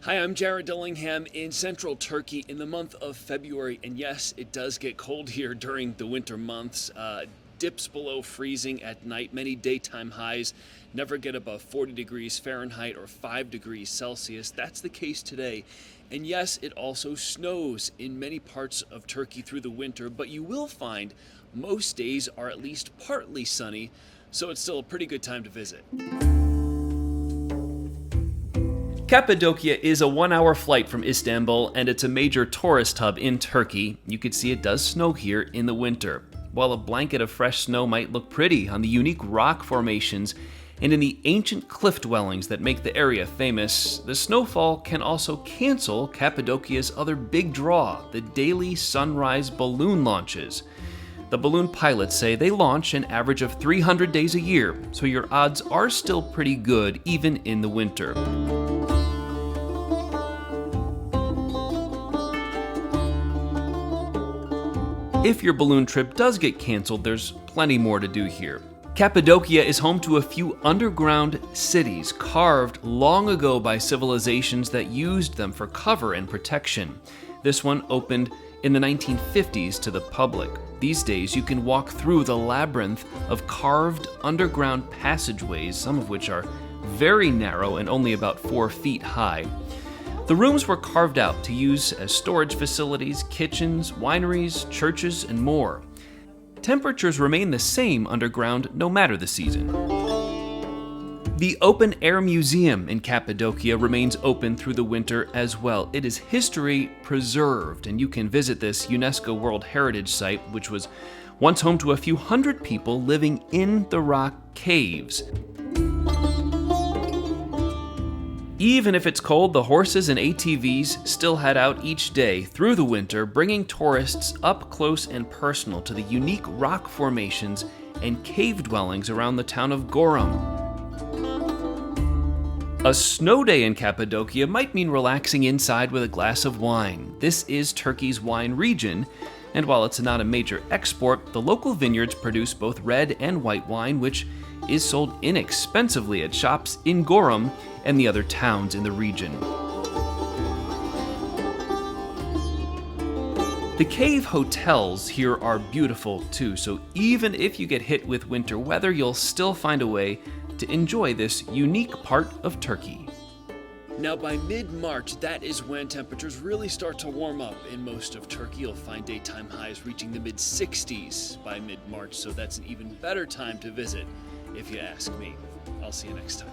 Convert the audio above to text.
Hi, I'm Jared Dillingham in central Turkey in the month of February, and yes, it does get cold here during the winter months. Dips below freezing at night, many daytime highs never get above 40 degrees Fahrenheit or 5 degrees Celsius. That's the case today. And yes, it also snows in many parts of Turkey through the winter, but you will find most days are at least partly sunny, so it's still a pretty good time to visit. Cappadocia is a 1-hour flight from Istanbul, and it's a major tourist hub in Turkey. You can see it does snow here in the winter. While a blanket of fresh snow might look pretty on the unique rock formations and in the ancient cliff dwellings that make the area famous, the snowfall can also cancel Cappadocia's other big draw, the daily sunrise balloon launches. The balloon pilots say they launch an average of 300 days a year, so your odds are still pretty good even in the winter. If your balloon trip does get canceled, there's plenty more to do here. Cappadocia is home to a few underground cities carved long ago by civilizations that used them for cover and protection. This one opened in the 1950s to the public. These days, you can walk through the labyrinth of carved underground passageways, some of which are very narrow and only about 4 feet high. The rooms were carved out to use as storage facilities, kitchens, wineries, churches, and more. Temperatures remain the same underground no matter the season. The Open Air Museum in Cappadocia remains open through the winter as well. It is history preserved, and you can visit this UNESCO World Heritage Site, which was once home to a few hundred people living in the rock caves. Even if it's cold, the horses and ATVs still head out each day through the winter, bringing tourists up close and personal to the unique rock formations and cave dwellings around the town of Gorum. A snow day in Cappadocia might mean relaxing inside with a glass of wine. This is Turkey's wine region, and while it's not a major export, the local vineyards produce both red and white wine, which is sold inexpensively at shops in Gorum and the other towns in the region. The cave hotels here are beautiful too, so even if you get hit with winter weather, you'll still find a way to enjoy this unique part of Turkey. Now by mid-March, that is when temperatures really start to warm up in most of Turkey. You'll find daytime highs reaching the mid-60s by mid-March, so that's an even better time to visit if you ask me. I'll see you next time.